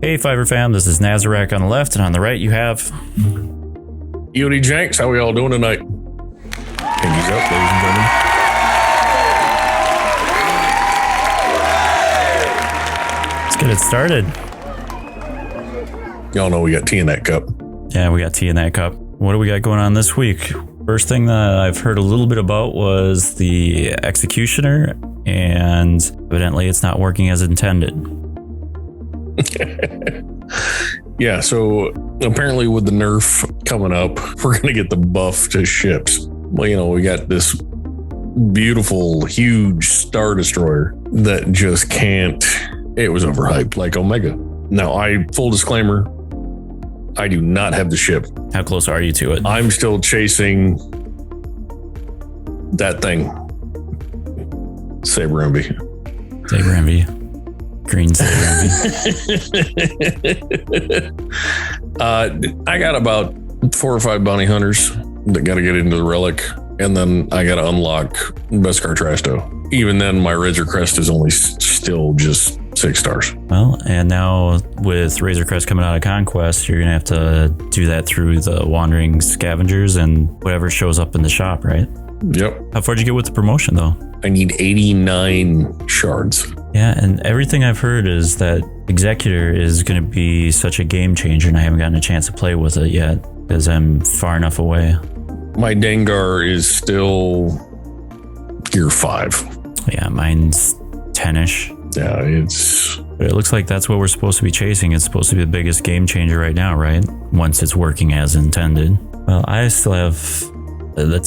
Hey Fiverr fam, this is Nazarek on the left, and on the right you have EOD Jinx. How we all doing tonight? Hands up, ladies and gentlemen. Let's get it started. Y'all know we got tea in that cup. Yeah, we got tea in that cup. What do we got going on this week? First thing that I've heard a little bit about was the Executioner, and evidently it's not working as intended. Yeah, so apparently with the nerf coming up, we're going to get the buff to ships. Well, you know, we got this beautiful, huge Star Destroyer that just can't. It was overhyped like Omega. Now, full disclaimer, I do not have the ship. How close are you to it? I'm still chasing that thing. Saber Envy. Saber Envy. Green Saber Envy. I got about 4 or 5 bounty hunters that got to get into the relic. And then I got to unlock Beskar Trasto. Even then, my Razor Crest is only still just 6 stars. Well, and now with Razor Crest coming out of Conquest, you're going to have to do that through the Wandering Scavengers and whatever shows up in the shop, right? Yep. How far did you get with the promotion, though? I need 89 shards. Yeah, and everything I've heard is that Executor is going to be such a game changer, and I haven't gotten a chance to play with it yet because I'm far enough away. My Dengar is still Gear 5. Yeah, mine's 10-ish. Yeah, it's... But it looks like that's what we're supposed to be chasing. It's supposed to be the biggest game changer right now, right? Once it's working as intended. Well, I still have the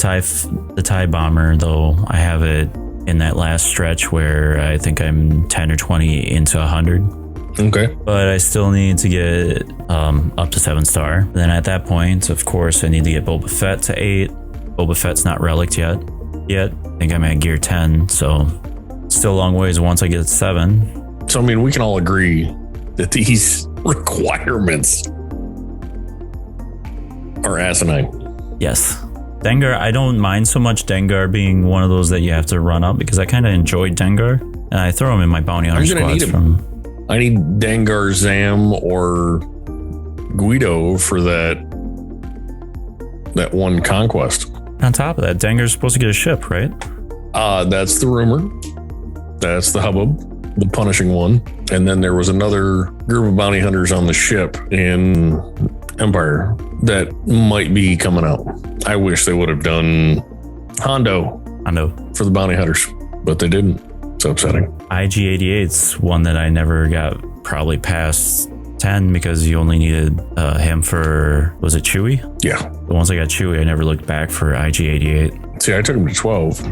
TIE Bomber, though. I have it in that last stretch where I think I'm 10 or 20 into 100. Okay. But I still need to get up to 7-star. Then at that point, of course, I need to get Boba Fett to 8. Boba Fett's not relicked yet. I think I'm at Gear 10, so still a long ways once I get 7. So, I mean, we can all agree that these requirements are asinine. Yes. Dengar, I don't mind so much Dengar being one of those that you have to run up because I kind of enjoyed Dengar. And I throw him in my bounty hunter squads from... I need Dengar, Zam, or Guido for that one conquest. On top of that, Dengar's supposed to get a ship, right? That's the rumor. That's the hubbub, the punishing one. And then there was another group of bounty hunters on the ship in Empire that might be coming out. I wish they would have done Hondo for the bounty hunters, but they didn't. It's upsetting. IG-88's one that I never got probably past 10 because you only needed him for, was it Chewie? Yeah. But once I got Chewie, I never looked back for IG-88. See, I took him to 12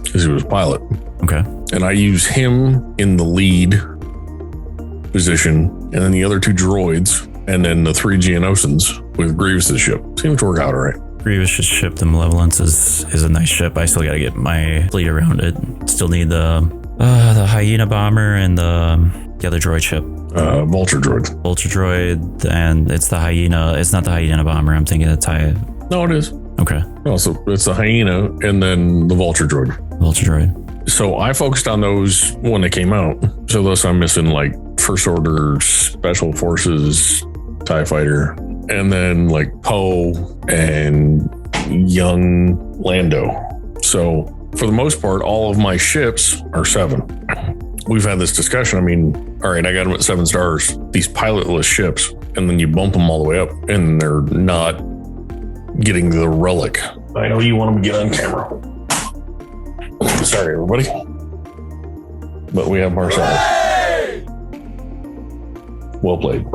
because he was pilot. Okay. And I use him in the lead position, and then the other 2 droids, and then the 3 Geonosians with Grievous's ship. Seems to work out all right. Grievous' ship, the Malevolence, is a nice ship. I still got to get my fleet around it. Still need the Hyena Bomber and the other droid ship. Vulture droid. Vulture droid, and it's the Hyena. It's not the Hyena Bomber. I'm thinking it's No, it is. Okay. No, so it's the Hyena and then the Vulture droid. Vulture droid. So I focused on those when they came out. So thus I'm missing like First Order, Special Forces, TIE Fighter, and then like Poe and young Lando. So for the most part, all of my ships are 7. We've had this discussion. I mean, all right, I got them at 7 stars, these pilotless ships, and then you bump them all the way up and they're not getting the relic. I know you want them to get on camera. Sorry, everybody. But we have Marcel. Well played.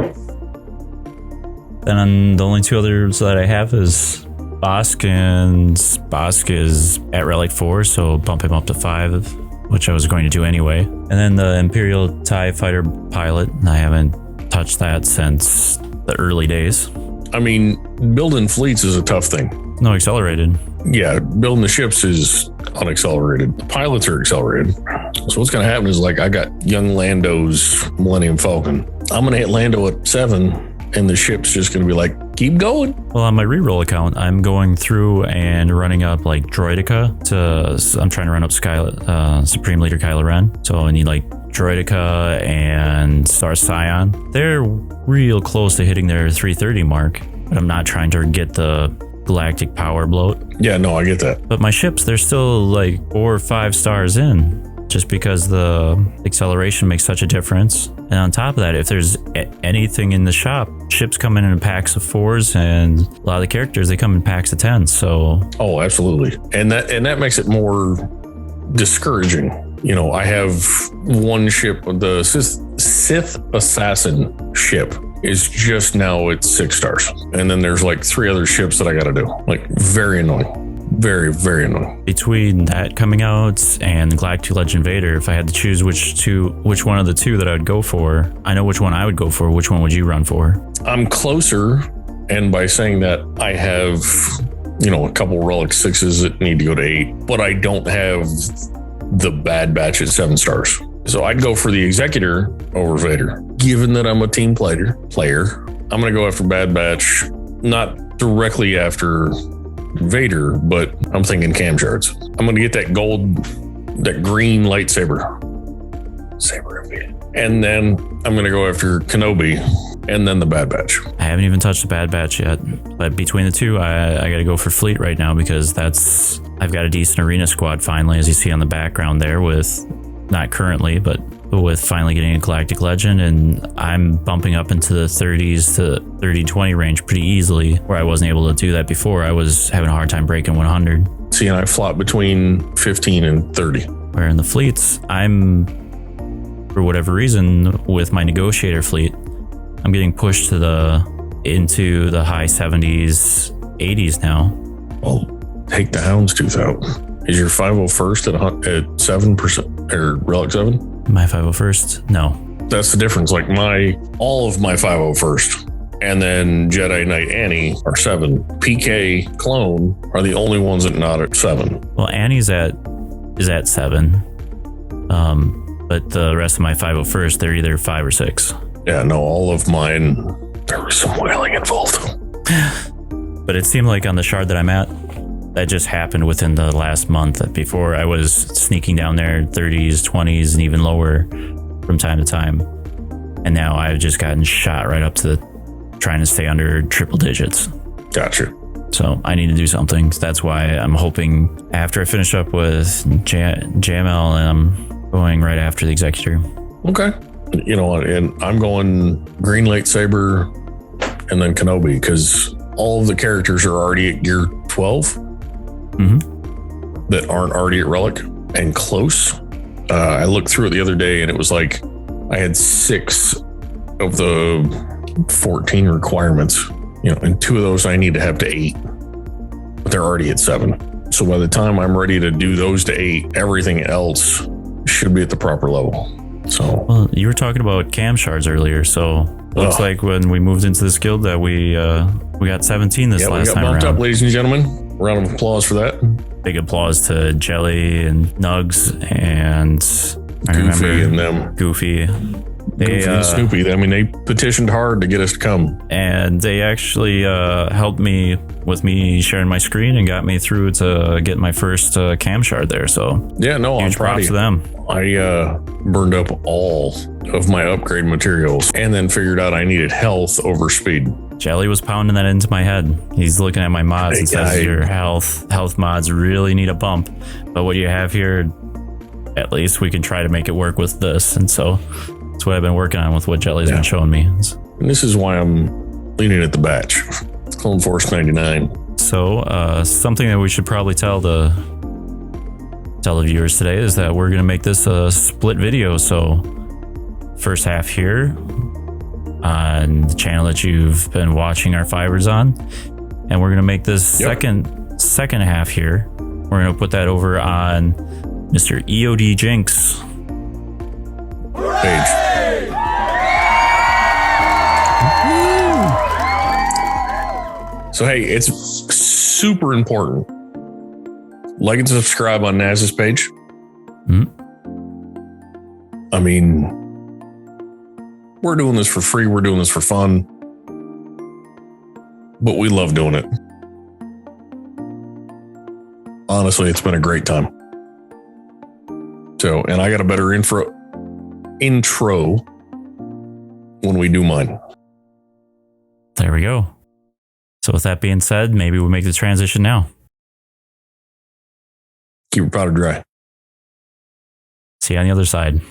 Then the only 2 others that I have is Bosk, and Bosk is at Relic 4, so bump him up to 5, which I was going to do anyway. And then the Imperial TIE Fighter pilot, I haven't touched that since the early days. I mean, building fleets is a tough thing. No accelerated. Yeah, building the ships is unaccelerated. The pilots are accelerated. So what's going to happen is like I got young Lando's Millennium Falcon. I'm going to hit Lando at 7. And the ship's just going to be like, keep going. Well, on my reroll account, I'm going through and running up like Droidica I'm trying to run up Supreme Leader Kylo Ren. So I need like Droideka and Star Scion, they're real close to hitting their 330 mark, but I'm not trying to get the galactic power bloat. Yeah, no, I get that. But my ships, they're still like 4 or 5 stars in, just because the acceleration makes such a difference. And on top of that, if there's anything in the shop, ships come in packs of 4s, and a lot of the characters, they come in packs of 10s. So oh, absolutely. And that makes it more discouraging. You know, I have one ship, the Sith Assassin ship is just now at 6 stars. And then there's like 3 other ships that I got to do. Like, very annoying. Very, very annoying. Between that coming out and Galactic Legend Vader, if I had to choose which one of the 2 that I would go for, I know which one I would go for. Which one would you run for? I'm closer. And by saying that, I have, you know, a couple Relic 6s that need to go to 8, but I don't have the Bad Batch at 7 stars. So I'd go for the Executor over Vader. Given that I'm a team player, I'm going to go after Bad Batch, not directly after Vader, but I'm thinking cam shards. I'm going to get that green lightsaber. And then I'm going to go after Kenobi and then the Bad Batch. I haven't even touched the Bad Batch yet, but between the 2, I got to go for Fleet right now, because I've got a decent arena squad finally, as you see on the background there, with not currently, but with finally getting a Galactic Legend, and I'm bumping up into the 30s to 30-20 range pretty easily, where I wasn't able to do that before. I was having a hard time breaking 100. See, and I flop between 15 and 30. Where in the fleets, I'm, for whatever reason, with my negotiator fleet, I'm getting pushed into the high 70s, 80s now. Well, take the Houndstooth out. Is your 501st at 7% or Relic 7? My 501st? No. That's the difference. Like all of my 501st and then Jedi Knight Annie are 7. PK Clone are the only ones that not at 7. Well, Annie's is at 7. But the rest of my 501st, they're either 5 or 6. Yeah, no, all of mine, there was some whaling involved. But it seemed like on the shard that I'm at, that just happened within the last month. Before, I was sneaking down there 30s, 20s, and even lower from time to time. And now I've just gotten shot right up to trying to stay under triple digits. Gotcha. So I need to do something. That's why I'm hoping after I finish up with JML, and I'm going right after the Executor. Okay. You know what? And I'm going green lightsaber and then Kenobi, because all of the characters are already at gear 12. That aren't already at Relic and close. I looked through it the other day, and it was like I had 6 of the 14 requirements, you know, and 2 of those I need to have to 8, but they're already at 7. So by the time I'm ready to do those to 8, everything else should be at the proper level. So, well, you were talking about cam shards earlier, so looks like when we moved into this guild that we got 17 this last time around. We got bumped up, ladies and gentlemen. Round of applause for that. Big applause to Jelly and Nugs and Goofy and them. Goofy. Goofy and Snoopy. I mean, they petitioned hard to get us to come. And they actually helped me with me sharing my screen and got me through to get my first cam shard there. So yeah, no, huge I'm proud props of to them. I burned up all of my upgrade materials and then figured out I needed health over speed. Jelly was pounding that into my head. He's looking at my mods and says your health mods really need a bump. But what you have here, at least we can try to make it work with this. And so that's what I've been working on with what Jelly's been showing me. And this is why I'm leaning at the batch. Clone Force 99. So something that we should probably tell the viewers today is that we're going to make this a split video. So first half here on the channel that you've been watching our fibers on, and we're going to make this second half here. We're going to put that over on Mr. EOD Jinx page. So hey, it's super important. Like and subscribe on NAZ's page. I mean, we're doing this for free. We're doing this for fun. But we love doing it. Honestly, it's been a great time. So, and I got a better intro. intro when we do mine. There we go. So with that being said, maybe we'll make the transition now. Keep your powder dry. See you on the other side.